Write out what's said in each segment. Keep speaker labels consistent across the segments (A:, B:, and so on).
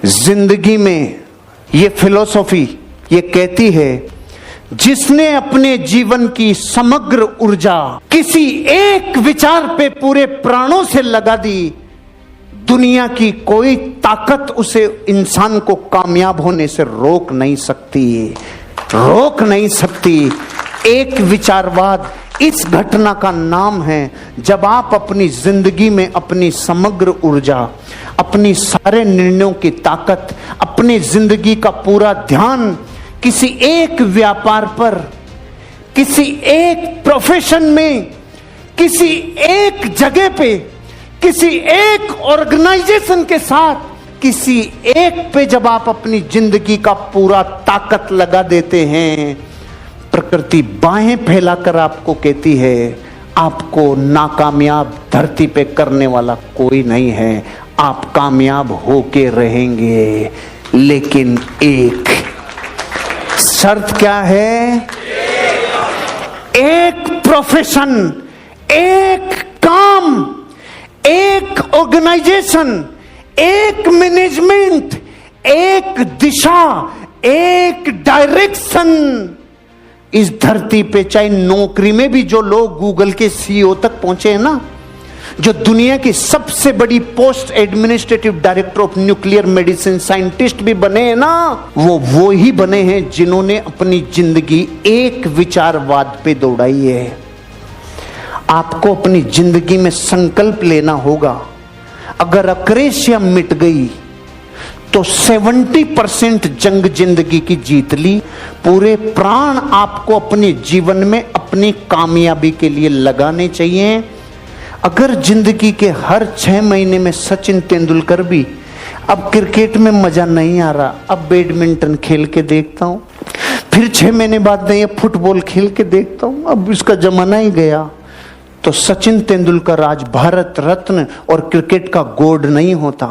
A: जिंदगी में ये फिलॉसफी ये कहती है, जिसने अपने जीवन की समग्र ऊर्जा किसी एक विचार पे पूरे प्राणों से लगा दी, दुनिया की कोई ताकत उसे इंसान को कामयाब होने से रोक नहीं सकती, रोक नहीं सकती। एक विचारवाद इस घटना का नाम है, जब आप अपनी जिंदगी में अपनी समग्र ऊर्जा, अपनी सारे निर्णयों की ताकत, अपनी जिंदगी का पूरा ध्यान किसी एक व्यापार पर, किसी एक प्रोफेशन में, किसी एक जगह पे, किसी एक ऑर्गेनाइजेशन के साथ, किसी एक पे जब आप अपनी जिंदगी का पूरा ताकत लगा देते हैं, प्रकृति बाहें फैलाकर आपको कहती है, आपको नाकामयाब धरती पे करने वाला कोई नहीं है, आप कामयाब होके रहेंगे। लेकिन एक शर्त क्या है? एक प्रोफेशन, एक काम, एक ऑर्गेनाइजेशन, एक मैनेजमेंट, एक दिशा, एक डायरेक्शन। इस धरती पे चाहे नौकरी में भी जो लोग गूगल के सीईओ तक पहुंचे हैं ना, जो दुनिया की सबसे बड़ी post administrative director of nuclear medicine scientist भी बने हैं ना, वो ही बने हैं जिन्होंने अपनी जिंदगी एक विचारवाद पे दौड़ाई है। आपको अपनी जिंदगी में संकल्प लेना होगा, अगर अक्रेशिया मिट गई तो 70% जंग जिंदगी की जीत ली। पूरे प्राण आपको अपने जीवन में अपनी कामयाबी के लिए लगाने चाहिए। अगर जिंदगी के हर 6 महीने में सचिन तेंदुलकर भी, अब क्रिकेट में मजा नहीं आ रहा, अब बैडमिंटन खेल के देखता हूं, फिर 6 महीने बाद नहीं फुटबॉल खेल के देखता हूं, अब इसका जमाना ही गया, तो सचिन तेंदुलकर आज भारत रत्न और क्रिकेट का गॉड नहीं होता।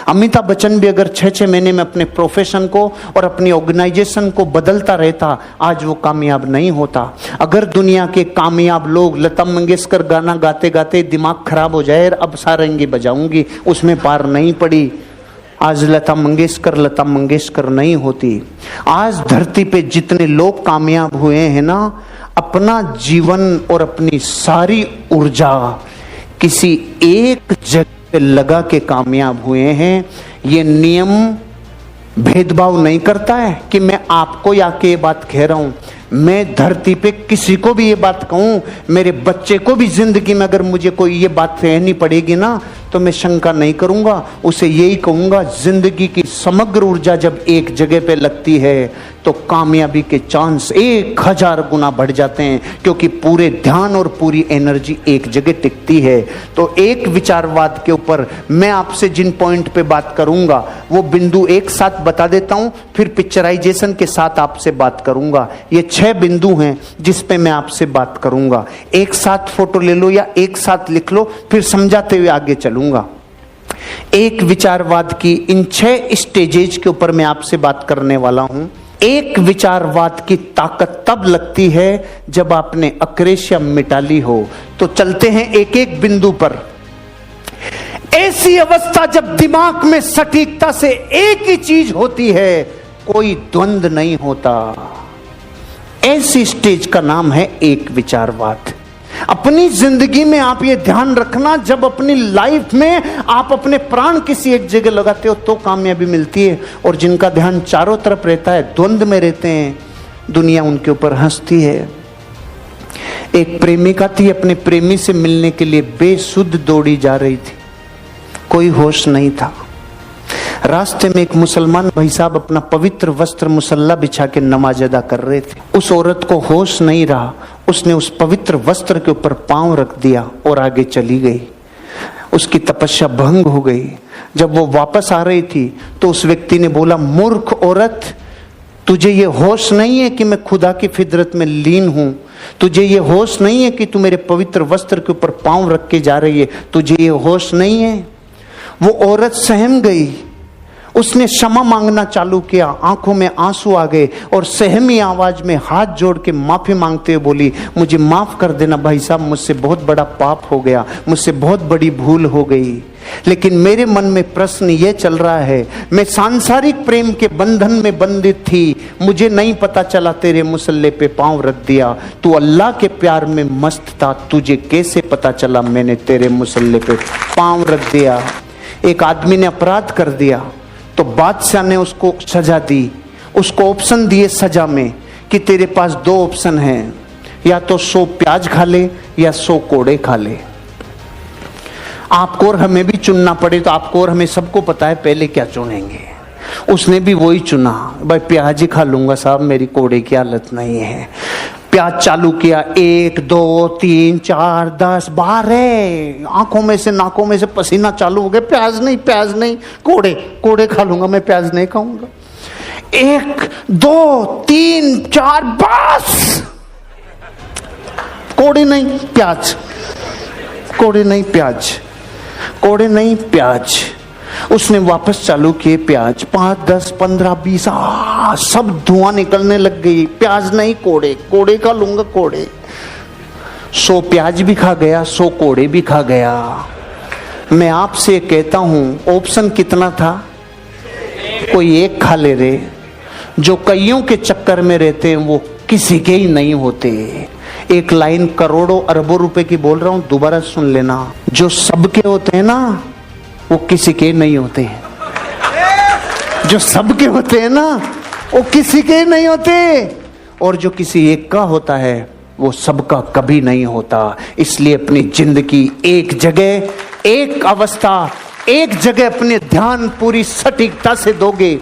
A: अमिताभ बच्चन भी अगर 6-6 महीने में अपने प्रोफेशन को और अपनी ऑर्गेनाइजेशन को बदलता रहता, आज वो कामयाब नहीं होता। अगर दुनिया के कामयाब लोग, लता मंगेशकर गाना गाते गाते दिमाग खराब हो जाए, अब सारंगी बजाऊंगी, उसमें पार नहीं पड़ी, आज लता मंगेशकर नहीं होती। आज धरती पे जितने लोग कामयाब हुए हैं ना, अपना जीवन और अपनी सारी ऊर्जा किसी एक जगह पे लगा के कामयाब हुए हैं। ये नियम भेदभाव नहीं करता है कि मैं आपको या के ये बात कह रहा हूं, मैं धरती पे किसी को भी ये बात कहूं, मेरे बच्चे को भी जिंदगी में अगर मुझे कोई ये बात कहनी पड़ेगी ना, तो मैं शंका नहीं करूंगा, उसे यही कहूंगा, जिंदगी की समग्र ऊर्जा जब एक जगह पे लगती है तो कामयाबी के चांस 1000 गुना बढ़ जाते हैं, क्योंकि पूरे ध्यान और पूरी एनर्जी एक जगह टिकती है। तो एक विचारवाद के ऊपर मैं आपसे जिन पॉइंट पे बात करूंगा वो बिंदु एक साथ बता देता हूं, फिर पिक्चराइजेशन के साथ आपसे बात करूंगा। ये 6 बिंदु हैं जिस पे मैं आपसे बात करूंगा। एक साथ फोटो ले लो या एक साथ लिख लो, फिर समझाते हुए आगे चलूंगा। एक विचारवाद की इन 6 स्टेजेज के ऊपर मैं आपसे बात करने वाला हूं। एक विचारवाद की ताकत तब लगती है जब आपने अक्रेशिया मिटा ली हो। तो चलते हैं एक एक बिंदु पर। ऐसी अवस्था जब दिमाग में सटीकता से एक ही चीज होती है, कोई द्वंद्व नहीं होता, ऐसी स्टेज का नाम है एक विचारवाद। अपनी जिंदगी में आप ये ध्यान रखना, जब अपनी लाइफ में आप अपने प्राण किसी एक जगह लगाते हो तो कामयाबी मिलती है, और जिनका ध्यान चारों तरफ रहता है, द्वंद्व में रहते हैं, दुनिया उनके ऊपर हंसती है। एक प्रेमिका थी, अपने प्रेमी से मिलने के लिए बेसुध दौड़ी जा रही थी, कोई होश नहीं था। रास्ते में एक मुसलमान भाई साहब अपना पवित्र वस्त्र मुसल्ला बिछा के नमाज अदा कर रहे थे। उस औरत को होश नहीं रहा, उसने उस पवित्र वस्त्र के ऊपर पांव रख दिया और आगे चली गई। उसकी तपस्या भंग हो गई। जब वो वापस आ रही थी तो उस व्यक्ति ने बोला, मूर्ख औरत, तुझे ये होश नहीं है कि मैं खुदा की फितरत में लीन हूं? तुझे ये होश नहीं है कि तू मेरे पवित्र वस्त्र के ऊपर पांव रख के जा रही है? तुझे ये होश नहीं है? वो औरत सहम गई, उसने क्षमा मांगना चालू किया, आंखों में आंसू आ गए और सहमी आवाज में हाथ जोड़ के माफी मांगते हुए बोली, मुझे माफ कर देना भाई साहब, मुझसे बहुत बड़ा पाप हो गया, मुझसे बहुत बड़ी भूल हो गई। लेकिन मेरे मन में प्रश्न यह चल रहा है, मैं सांसारिक प्रेम के बंधन में बंधित थी, मुझे नहीं पता चला तेरे मुसल्ले पे पांव रख दिया। तू अल्लाह के प्यार में मस्त था, तुझे कैसे पता चला मैंने तेरे मुसल्ले पे पांव रख दिया। एक आदमी ने अपराध कर दिया तो बादशाह ने उसको सजा दी, उसको ऑप्शन दिए सजा में कि तेरे पास 2 ऑप्शन हैं, या तो 100 प्याज खा ले या 100 कोड़े खा ले। आपको और हमें भी चुनना पड़े तो आपको और हमें सबको पता है पहले क्या चुनेंगे। उसने भी वही चुना, भाई प्याज ही खा लूंगा साहब, मेरी कोड़े की हालत नहीं है। प्याज चालू किया, 1 2 3 4 10 12, आंखों में से नाकों में से पसीना चालू हो गया। प्याज नहीं, कोड़े खा लूंगा, मैं प्याज नहीं खाऊंगा। 1 2 3 4 बस, कोड़े नहीं प्याज, कोड़े नहीं प्याज, कोड़े नहीं प्याज। उसने वापस चालू किए प्याज, 5 10 15 20, सब धुआं निकलने लग गई। प्याज नहीं कोड़े खा लूंगा, कोड़े। 100 प्याज भी खा गया, 100 कोड़े भी खा गया। मैं आपसे कहता हूं ऑप्शन कितना था? कोई एक खा ले रे। जो कईयों के चक्कर में रहते हैं वो किसी के ही नहीं होते। एक लाइन करोड़ों अरबों रुपए की बोल रहा हूं, दोबारा सुन लेना। जो सबके होते हैं ना वो किसी के नहीं होते। जो सबके होते हैं ना वो किसी के नहीं होते, और जो किसी एक का होता है वो सबका कभी नहीं होता। इसलिए अपनी जिंदगी एक जगह, एक अवस्था, एक जगह अपने ध्यान पूरी सटीकता से दोगे।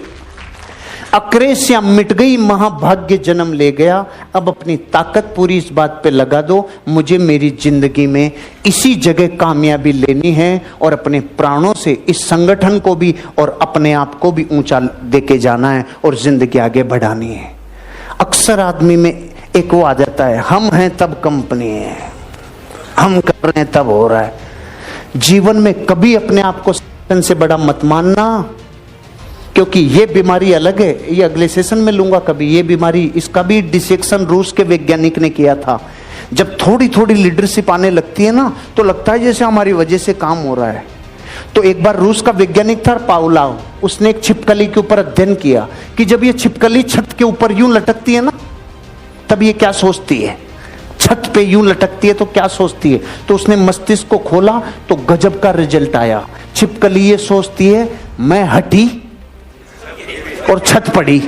A: अक्रेसिया मिट गई, महाभाग्य जन्म ले गया। अब अपनी ताकत पूरी इस बात पे लगा दो, मुझे मेरी जिंदगी में इसी जगह कामयाबी लेनी है और अपने प्राणों से इस संगठन को भी और अपने आप को भी ऊंचा देके जाना है और जिंदगी आगे बढ़ानी है। अक्सर आदमी में एक वो आ जाता है, हम हैं तब कंपनी है, हम कर रहे हैं तब हो रहा है। जीवन में कभी अपने आप को संगठन से बड़ा मत मानना, क्योंकि ये बीमारी अलग है, ये अगले सेशन में लूंगा कभी। ये बीमारी, इसका भी डिसेक्शन रूस के वैज्ञानिक ने किया था। जब थोड़ी थोड़ी लीडरशिप आने लगती है ना तो लगता है जैसे हमारी वजह से काम हो रहा है। तो एक बार रूस का वैज्ञानिक था पाउलाव, उसने एक छिपकली के ऊपर अध्ययन किया कि जब ये छिपकली छत के ऊपर यूं लटकती है ना तब ये क्या सोचती है। छत पे यूं लटकती है तो क्या सोचती है। तो उसने मस्तिष्क को खोला तो गजब का रिजल्ट आया। छिपकली ये सोचती है मैं हटी और छत पड़ी।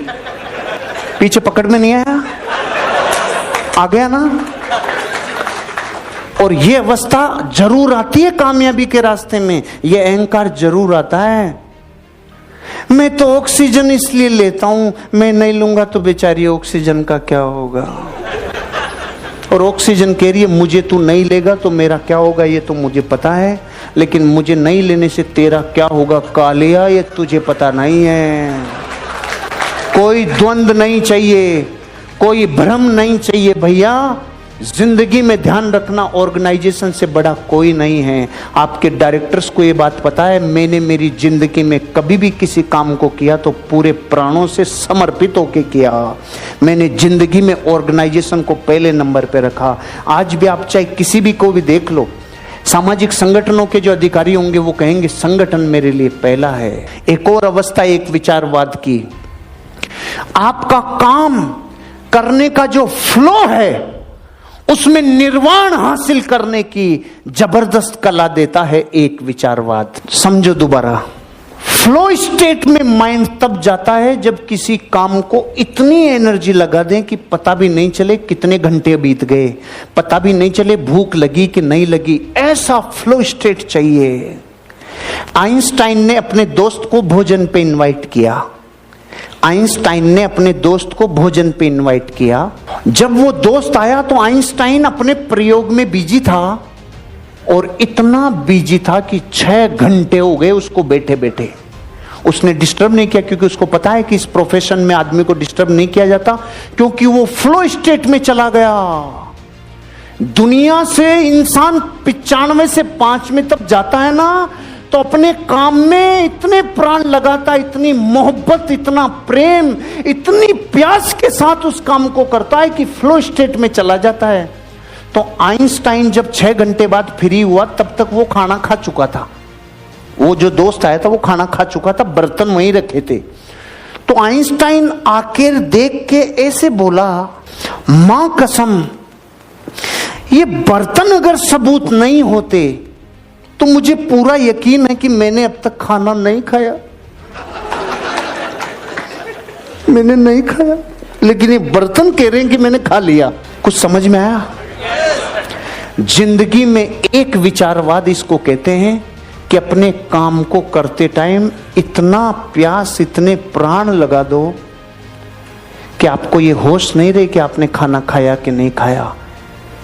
A: पीछे पकड़ में नहीं आया? आ गया ना? और ये अवस्था जरूर आती है कामयाबी के रास्ते में, ये अहंकार जरूर आता है। मैं तो ऑक्सीजन इसलिए लेता हूं, मैं नहीं लूंगा तो बेचारी ऑक्सीजन का क्या होगा। और ऑक्सीजन कह रही है मुझे तू नहीं लेगा तो मेरा क्या होगा ये तो मुझे पता है, लेकिन मुझे नहीं लेने से तेरा क्या होगा कालिया ये तुझे पता नहीं है। कोई द्वंद्व नहीं चाहिए, कोई भ्रम नहीं चाहिए भैया। जिंदगी में ध्यान रखना, ऑर्गेनाइजेशन से बड़ा कोई नहीं है। आपके डायरेक्टर्स को ये बात पता है, मैंने मेरी जिंदगी में कभी भी किसी काम को किया तो पूरे प्राणों से समर्पित होके किया। मैंने जिंदगी में ऑर्गेनाइजेशन को पहले नंबर पे रखा। आज भी आप चाहे किसी भी को भी देख लो, सामाजिक संगठनों के जो अधिकारी होंगे वो कहेंगे संगठन मेरे लिए पहला है। एक और अवस्था एक विचारवाद की, आपका काम करने का जो फ्लो है उसमें निर्वाण हासिल करने की जबरदस्त कला देता है एक विचारवाद। समझो दोबारा, फ्लो स्टेट में माइंड तब जाता है जब किसी काम को इतनी एनर्जी लगा दें कि पता भी नहीं चले कितने घंटे बीत गए, पता भी नहीं चले भूख लगी कि नहीं लगी। ऐसा फ्लो स्टेट चाहिए। आइंस्टाइन ने अपने दोस्त को भोजन पे इनवाइट किया। आइंस्टाइन ने अपने दोस्त को भोजन पे इनवाइट किया। जब वो दोस्त आया तो आइंस्टाइन अपने प्रयोग में बिजी था, और इतना बिजी था कि 6 घंटे हो गए उसको बैठे बैठे। उसने डिस्टर्ब नहीं किया, क्योंकि उसको पता है कि इस प्रोफेशन में आदमी को डिस्टर्ब नहीं किया जाता, क्योंकि वो फ्लो स्टेट में चला गया। दुनिया से इंसान 95 से 5 में तब जाता है ना तो अपने काम में इतने प्राण लगाता, इतनी मोहब्बत, इतना प्रेम, इतनी प्यास के साथ उस काम को करता है कि फ्लो स्टेट में चला जाता है। तो आइंस्टाइन जब 6 घंटे बाद फ्री हुआ तब तक वो खाना खा चुका था। वो जो दोस्त आया था वो खाना खा चुका था, बर्तन वहीं रखे थे। तो आइंस्टाइन आकर देख के ऐसे बोला, मां कसम ये बर्तन अगर सबूत नहीं होते तो मुझे पूरा यकीन है कि मैंने अब तक खाना नहीं खाया, मैंने नहीं खाया, लेकिन ये बर्तन कह रहे हैं कि मैंने खा लिया। कुछ समझ में आया? जिंदगी में एक विचारवाद इसको कहते हैं कि अपने काम को करते टाइम इतना प्यास, इतने प्राण लगा दो कि आपको ये होश नहीं रहे कि आपने खाना खाया कि नहीं खाया।